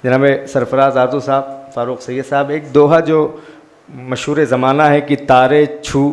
جناب سرفراز آرزو صاحب، فاروق سید صاحب، ایک دوہا جو مشہور زمانہ ہے کہ تارے چھو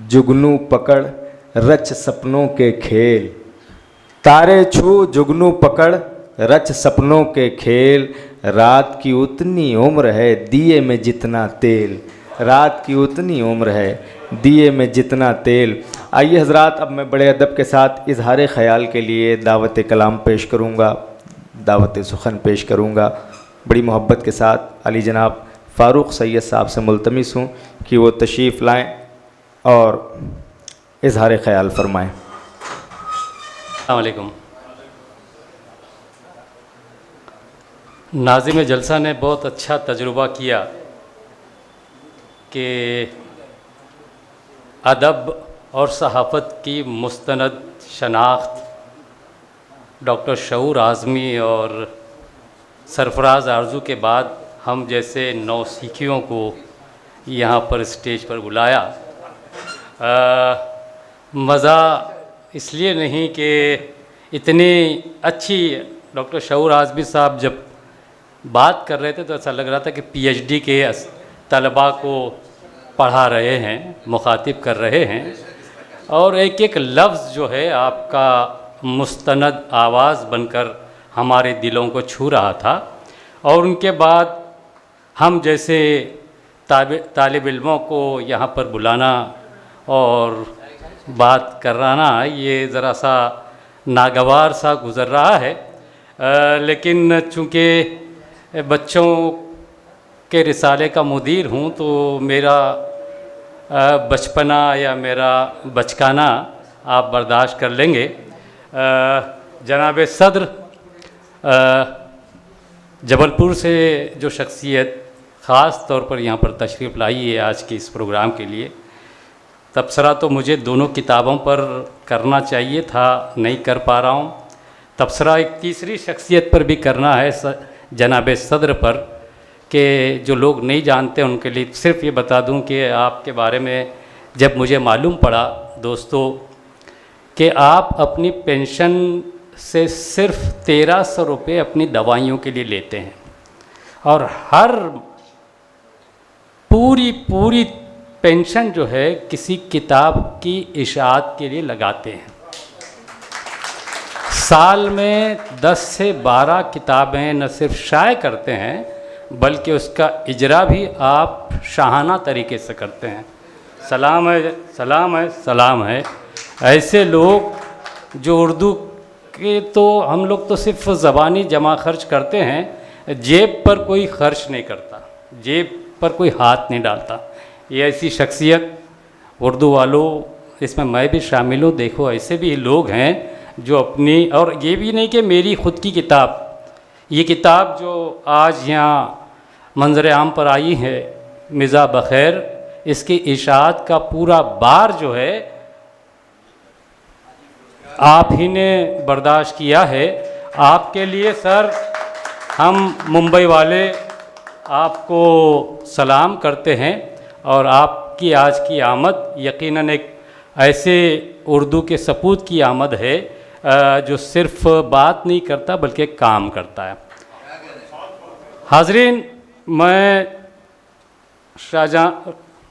جگنو پکڑ رچ سپنوں کے کھیل، تارے چھو جگنو پکڑ رچ سپنوں کے کھیل، رات کی اتنی عمر ہے دیے میں جتنا تیل، رات کی اتنی عمر ہے دیے میں جتنا تیل۔ آئیے حضرات، اب میں بڑے ادب کے ساتھ اظہار خیال کے لیے دعوت کلام پیش کروں گا، دعوت سخن پیش کروں گا۔ بڑی محبت کے ساتھ علی جناب فاروق سید صاحب سے ملتمس ہوں کہ وہ تشریف لائیں اور اظہار خیال فرمائیں۔ السلام علیکم۔ ناظم جلسہ نے بہت اچھا تجربہ کیا کہ ادب اور صحافت کی مستند شناخت ڈاکٹر شعور اعظمی اور سرفراز آرزو کے بعد ہم جیسے نوسیکھیوں کو یہاں پر اسٹیج پر بلایا۔ مزہ اس لیے نہیں کہ اتنی اچھی ڈاکٹر شعور اعظمی صاحب جب بات کر رہے تھے تو ایسا لگ رہا تھا کہ پی ایچ ڈی کے طلباء کو پڑھا رہے ہیں، مخاطب کر رہے ہیں، اور ایک ایک لفظ جو ہے آپ کا مستند آواز بن کر ہمارے دلوں کو چھو رہا تھا۔ اور ان کے بعد ہم جیسے طالب علموں کو یہاں پر بلانا اور بات کرانا یہ ذرا سا ناگوار سا گزر رہا ہے، لیکن چونکہ بچوں کے رسالے کا مدیر ہوں تو میرا بچپنا یا میرا بچکانا آپ برداشت کر لیں گے۔ جناب صدر جبل پور سے جو شخصیت خاص طور پر یہاں پر تشریف لائی ہے آج کے اس پروگرام کے لیے، تبصرہ تو مجھے دونوں کتابوں پر کرنا چاہیے تھا، نہیں کر پا رہا ہوں۔ تبصرہ ایک تیسری شخصیت پر بھی کرنا ہے، جناب صدر پر، کہ جو لوگ نہیں جانتے ان کے لیے صرف یہ بتا دوں کہ آپ کے بارے میں جب مجھے معلوم پڑا دوستو کہ آپ اپنی پینشن سے صرف 1300 روپے اپنی دوائیوں کے لیے لیتے ہیں اور ہر پوری پینشن جو ہے کسی کتاب کی اشاعت کے لیے لگاتے ہیں۔ سال میں 10 سے 12 کتابیں نہ صرف شائع کرتے ہیں بلکہ اس کا اجرا بھی آپ شاہانہ طریقے سے کرتے ہیں۔ سلام ہے، سلام ہے، سلام ہے۔ ایسے لوگ جو اردو کے تو ہم لوگ تو صرف زبانی جمع خرچ کرتے ہیں، جیب پر کوئی خرچ نہیں کرتا، جیب پر کوئی ہاتھ نہیں ڈالتا۔ یہ ایسی شخصیت اردو والوں، اس میں بھی شامل ہوں، دیکھو ایسے بھی لوگ ہیں جو اپنی، اور یہ بھی نہیں کہ میری خود کی کتاب، یہ کتاب جو آج یہاں منظر عام پر آئی ہے مزاح بخیر، اس کی اشاعت کا پورا بار جو ہے آپ ہی نے برداشت کیا ہے۔ آپ کے لیے سر ہم ممبئی والے آپ کو سلام کرتے ہیں، اور آپ کی آج کی آمد یقیناً ایک ایسے اردو کے سپوت کی آمد ہے جو صرف بات نہیں کرتا بلکہ کام کرتا ہے۔ حاضرین، میں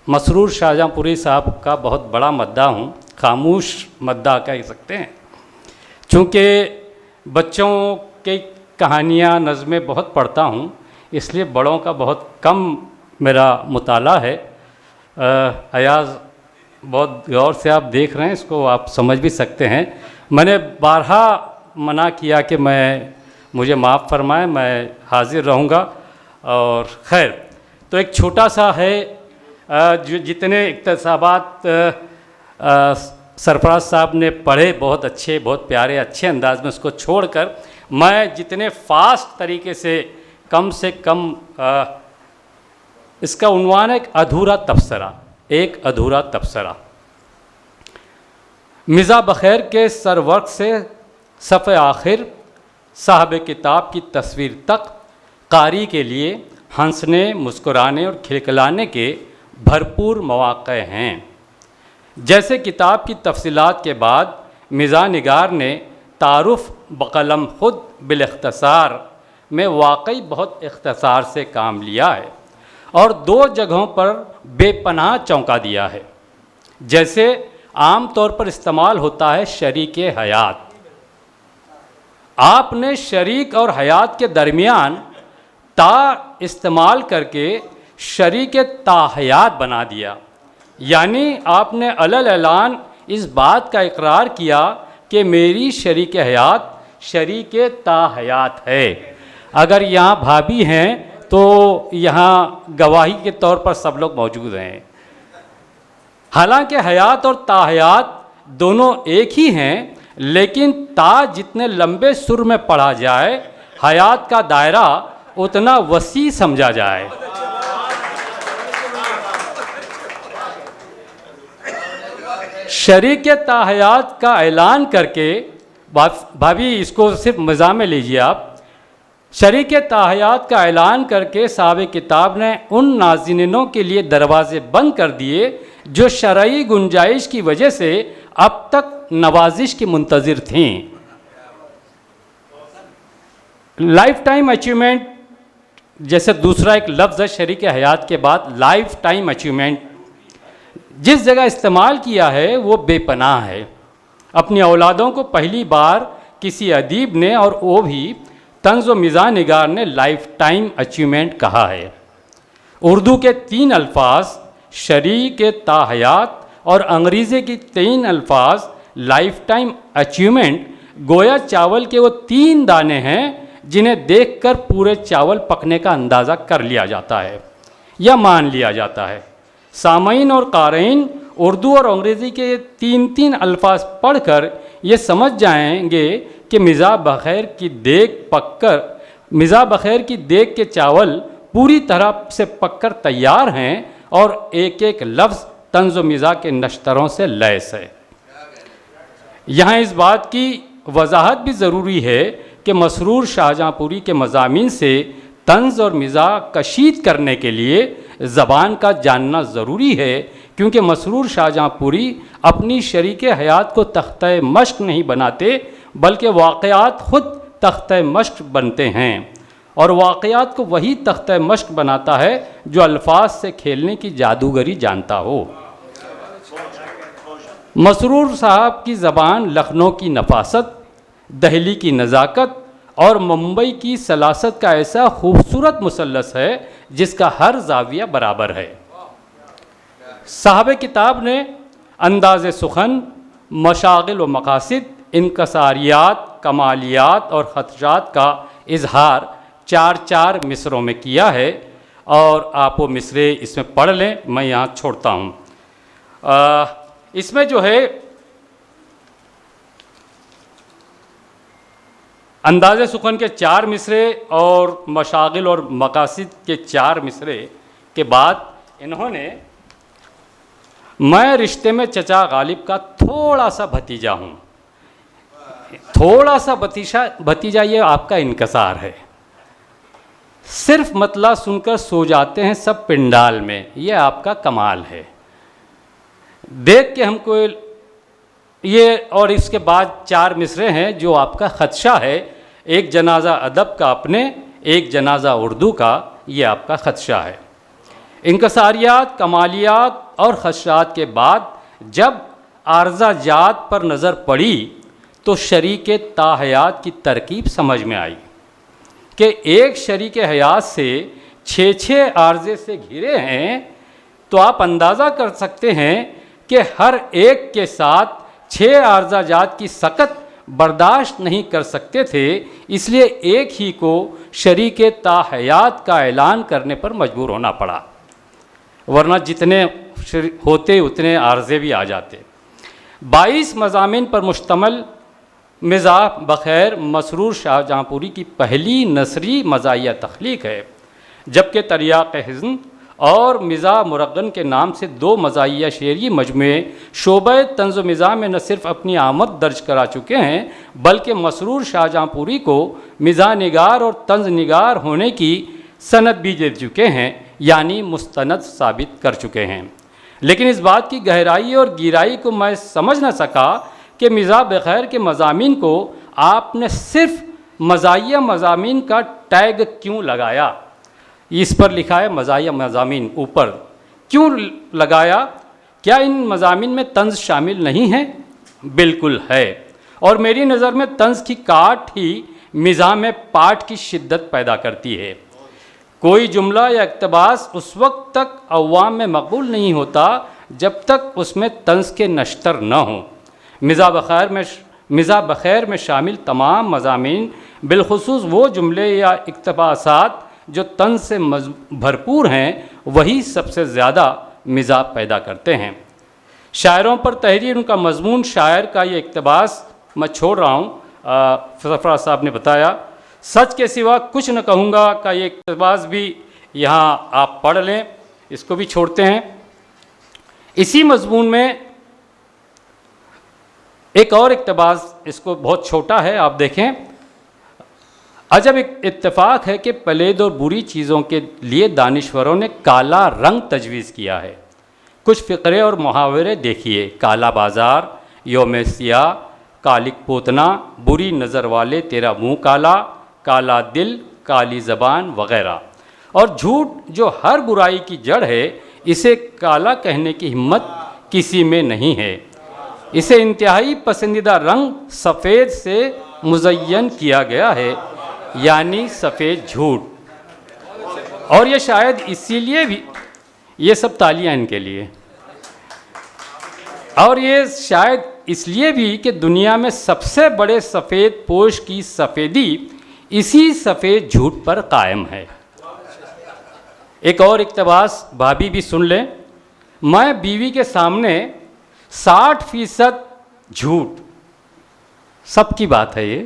مسرور شاہجہاں پوری صاحب کا بہت بڑا مداح ہوں، خاموش مداح کہہ سکتے ہیں، چونکہ بچوں کی کہانیاں نظمیں بہت پڑھتا ہوں، اس لیے بڑوں کا بہت کم میرا مطالعہ ہے۔ ایاز بہت غور سے آپ دیکھ رہے ہیں، اس کو آپ سمجھ بھی سکتے ہیں۔ میں نے بارہا منع کیا کہ مجھے معاف فرمائیں، میں حاضر رہوں گا۔ اور خیر، تو ایک چھوٹا سا ہے، جو جتنے اقتصابات سرفراز صاحب نے پڑھے بہت اچھے، بہت پیارے، اچھے انداز میں، اس کو چھوڑ کر میں جتنے فاسٹ طریقے سے کم اس کا عنوان ہے ایک ادھورا تبصرہ، ایک ادھورا تبصرہ۔ مزاح بخیر کے سرورق سے صفحہ آخر صاحب کتاب کی تصویر تک قاری کے لیے ہنسنے، مسکرانے اور کھلکھلانے کے بھرپور مواقع ہیں۔ جیسے کتاب کی تفصیلات کے بعد مزاح نگار نے تعارف بقلم خود بالاختصار میں واقعی بہت اختصار سے کام لیا ہے اور 2 جگہوں پر بے پناہ چونکا دیا ہے۔ جیسے عام طور پر استعمال ہوتا ہے شریک حیات، آپ نے شریک اور حیات کے درمیان تا استعمال کر کے شریک تاحیات بنا دیا، یعنی آپ نے علل اعلان اس بات کا اقرار کیا کہ میری شریک حیات شریک تاحیات ہے۔ اگر یہاں بھابھی ہیں تو یہاں گواہی کے طور پر سب لوگ موجود ہیں۔ حالانکہ حیات اور تاحیات دونوں ایک ہی ہیں، لیکن تا جتنے لمبے سر میں پڑھا جائے حیات کا دائرہ اتنا وسیع سمجھا جائے۔ شریک تاحیات کا اعلان کر کے، بھابھی اس کو صرف مزاح میں لیجیے آپ، شریک تاحیات کا اعلان کر کے صاحب کتاب نے ان ناظرینوں کے لیے دروازے بند کر دیے جو شرعی گنجائش کی وجہ سے اب تک نوازش کی منتظر تھیں۔ لائف ٹائم اچیومنٹ جیسے دوسرا ایک لفظ ہے شریک حیات کے بعد، لائف ٹائم اچیومنٹ جس جگہ استعمال کیا ہے وہ بے پناہ ہے۔ اپنی اولادوں کو پہلی بار کسی ادیب نے، اور وہ بھی طنز و مزاح نگار نے، لائف ٹائم اچیومنٹ کہا ہے۔ اردو کے 3 الفاظ شریک تاحیات اور انگریزی کی 3 الفاظ لائف ٹائم اچیومنٹ گویا چاول کے وہ 3 دانے ہیں جنہیں دیکھ کر پورے چاول پکنے کا اندازہ کر لیا جاتا ہے یا مان لیا جاتا ہے۔ سامعین اور قارئین اردو اور انگریزی کے 3 الفاظ پڑھ کر یہ سمجھ جائیں گے کہ مزاح بخیر کی دیگ کے چاول پوری طرح سے پک کر تیار ہیں اور ایک ایک لفظ طنز و مزاح کے نشتروں سے لیس ہے۔ یہاں اس بات کی وضاحت بھی ضروری ہے کہ مسرور شاہجہاں پوری کے مضامین سے طنز اور مزاح کشید کرنے کے لیے زبان کا جاننا ضروری ہے، کیونکہ مسرور شاہجہاں پوری اپنی شریک حیات کو تختہ مشق نہیں بناتے بلکہ واقعات خود تختہ مشق بنتے ہیں، اور واقعات کو وہی تختہ مشق بناتا ہے جو الفاظ سے کھیلنے کی جادوگری جانتا ہو۔ مسرور صاحب کی زبان لکھنؤ کی نفاست، دہلی کی نزاکت اور ممبئی کی سلاست کا ایسا خوبصورت مثلث ہے جس کا ہر زاویہ برابر ہے۔ صاحب کتاب نے انداز سخن، مشاغل و مقاصد، انکساریات، کمالیات اور خدشات کا اظہار 4 مصروں میں کیا ہے، اور آپ وہ مصرے اس میں پڑھ لیں، میں یہاں چھوڑتا ہوں۔ اس میں جو ہے انداز سخن کے 4 مصرے اور مشاغل اور مقاصد کے 4 مصرے کے بعد انہوں نے میں رشتے میں چچا غالب کا تھوڑا سا بھتیجا ہوں، تھوڑا سا بھتیجا یہ آپ کا انکسار ہے، صرف مطلع سن کر سو جاتے ہیں سب پنڈال میں، یہ آپ کا کمال ہے، دیکھ کے ہم کو یہ۔ اور اس کے بعد 4 مصرے ہیں جو آپ کا خدشہ ہے، ایک جنازہ ادب کا اپنے، ایک جنازہ اردو کا، یہ آپ کا خدشہ ہے۔ انکساریات، کمالیات اور خدشات کے بعد جب عارضہ جات پر نظر پڑی تو شریک تاحیات کی ترکیب سمجھ میں آئی کہ ایک شریک حیات سے 6 عارضے سے گھرے ہیں، تو آپ اندازہ کر سکتے ہیں کہ ہر ایک کے ساتھ 6 عارضہ جات کی سکت برداشت نہیں کر سکتے تھے، اس لیے ایک ہی کو شریک تاحیات کا اعلان کرنے پر مجبور ہونا پڑا، ورنہ جتنے ہوتے اتنے عارضے بھی آ جاتے۔ 22 مضامین پر مشتمل مزاح بخیر مسرور شاہجہاں پوری کی پہلی نثری مزاحیہ تخلیق ہے، جبکہ تریاق حزن اور مزاح مرغن کے نام سے 2 مزاحیہ شعری مجموعے شعبہ طنز و مزاح میں نہ صرف اپنی آمد درج کرا چکے ہیں بلکہ مسرور شاہجہاں پوری کو مزاح نگار اور طنز نگار ہونے کی سند بھی دے چکے ہیں، یعنی مستند ثابت کر چکے ہیں۔ لیکن اس بات کی گہرائی اور گہرائی کو میں سمجھ نہ سکا کہ مزاح بخیر کے مضامین کو آپ نے صرف مزاحیہ مضامین کا ٹیگ کیوں لگایا؟ اس پر لکھا ہے مزاحیہ مضامین، اوپر کیوں لگایا؟ کیا ان مضامین میں طنز شامل نہیں ہے؟ بالکل ہے، اور میری نظر میں طنز کی کاٹ ہی مزاح میں پاٹ کی شدت پیدا کرتی ہے۔ کوئی جملہ یا اقتباس اس وقت تک عوام میں مقبول نہیں ہوتا جب تک اس میں طنز کے نشتر نہ ہوں۔ مزاح بخیر میں شامل تمام مضامین، بالخصوص وہ جملے یا اقتباسات جو طنز سے بھرپور ہیں، وہی سب سے زیادہ مزاح پیدا کرتے ہیں۔ شاعروں پر تحریر، ان کا مضمون، شاعر کا یہ اقتباس میں چھوڑ رہا ہوں، سرفراز صاحب نے بتایا، سچ کے سوا کچھ نہ کہوں گا کا یہ اقتباس بھی یہاں آپ پڑھ لیں، اس کو بھی چھوڑتے ہیں۔ اسی مضمون میں ایک اور اقتباس، اس کو بہت چھوٹا ہے، آپ دیکھیں، عجب ایک اتفاق ہے کہ پلید اور بری چیزوں کے لیے دانشوروں نے کالا رنگ تجویز کیا ہے۔ کچھ فقرے اور محاورے دیکھیے: کالا بازار، یوم سیاہ، کالک پوتنا، بری نظر والے تیرا منہ کالا، کالا دل، کالی زبان وغیرہ۔ اور جھوٹ جو ہر برائی کی جڑ ہے، اسے کالا کہنے کی ہمت کسی میں نہیں ہے۔ اسے انتہائی پسندیدہ رنگ سفید سے مزین کیا گیا ہے، یعنی سفید جھوٹ۔ اور یہ شاید اسی لیے بھی، یہ سب تالیاں ان کے لیے، اور یہ شاید اس لیے بھی کہ دنیا میں سب سے بڑے سفید پوش کی سفیدی اسی سفید جھوٹ پر قائم ہے۔ ایک اور اقتباس بھابھی بھی سن لیں: میں بیوی کے سامنے 60% جھوٹ، سب کی بات ہے یہ،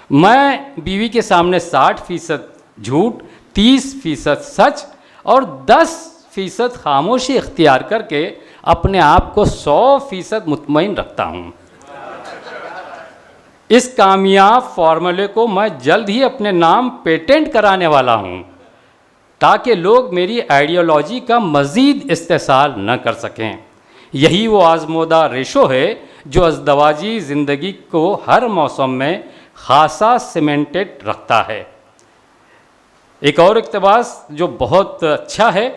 میں بیوی کے سامنے 60% جھوٹ، 30% سچ اور 10% خاموشی اختیار کر کے اپنے آپ کو 100% مطمئن رکھتا ہوں۔ اس کامیاب فارمولے کو میں جلد ہی اپنے نام پیٹنٹ کرانے والا ہوں، تاکہ لوگ میری آئیڈیالوجی کا مزید استحصال نہ کر سکیں۔ یہی وہ آزمودہ ریشو ہے جو ازدواجی زندگی کو ہر موسم میں خاصا سیمنٹڈ رکھتا ہے۔ ایک اور اقتباس جو بہت اچھا ہے: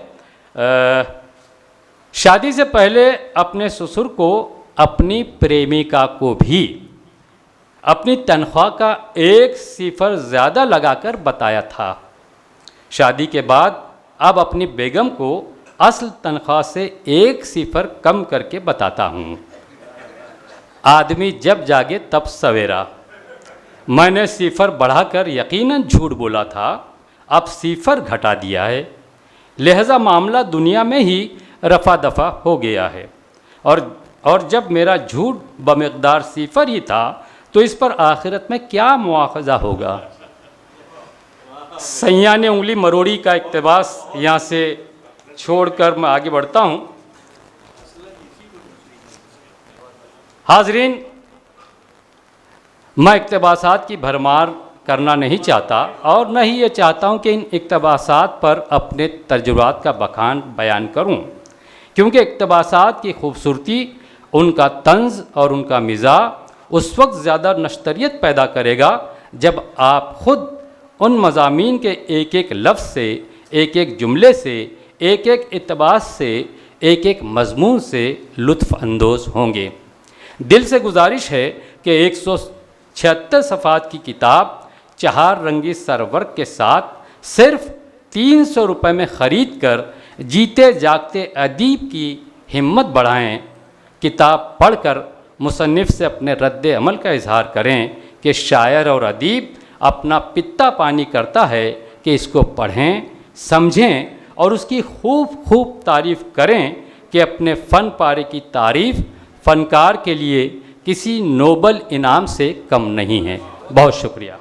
شادی سے پہلے اپنے سسر کو اپنی پریمیکا کو بھی اپنی تنخواہ کا 1 زیادہ لگا کر بتایا تھا۔ شادی کے بعد اب اپنی بیگم کو اصل تنخواہ سے 1 کم کر کے بتاتا ہوں۔ آدمی جب جاگے تب سویرا۔ میں نے 0 بڑھا کر یقیناً جھوٹ بولا تھا، اب 0 گھٹا دیا ہے، لہذا معاملہ دنیا میں ہی رفع دفع ہو گیا ہے، اور جب میرا جھوٹ بمقدار 0 ہی تھا تو اس پر آخرت میں کیا مواخذہ ہوگا۔ سیاں نے انگلی مروڑی کا اقتباس یہاں سے چھوڑ کر میں آگے بڑھتا ہوں۔ حاضرین، میں اقتباسات کی بھرمار کرنا نہیں چاہتا، اور نہ ہی یہ چاہتا ہوں کہ ان اقتباسات پر اپنے تجربات کا بخان بیان کروں، کیونکہ اقتباسات کی خوبصورتی، ان کا طنز اور ان کا مزاح اس وقت زیادہ نشتریت پیدا کرے گا جب آپ خود ان مضامین کے ایک ایک لفظ سے، ایک ایک جملے سے، ایک ایک اقتباس سے، ایک ایک مضمون سے لطف اندوز ہوں گے۔ دل سے گزارش ہے کہ 176 صفحات کی کتاب 4 رنگی سرورق کے ساتھ صرف 300 روپے میں خرید کر جیتے جاگتے ادیب کی ہمت بڑھائیں۔ کتاب پڑھ کر مصنف سے اپنے رد عمل کا اظہار کریں کہ شاعر اور ادیب اپنا پتا پانی کرتا ہے کہ اس کو پڑھیں، سمجھیں اور اس کی خوب تعریف کریں کہ اپنے فن پارے کی تعریف فنکار کے لیے کسی نوبل انعام سے کم نہیں ہے۔ بہت شکریہ۔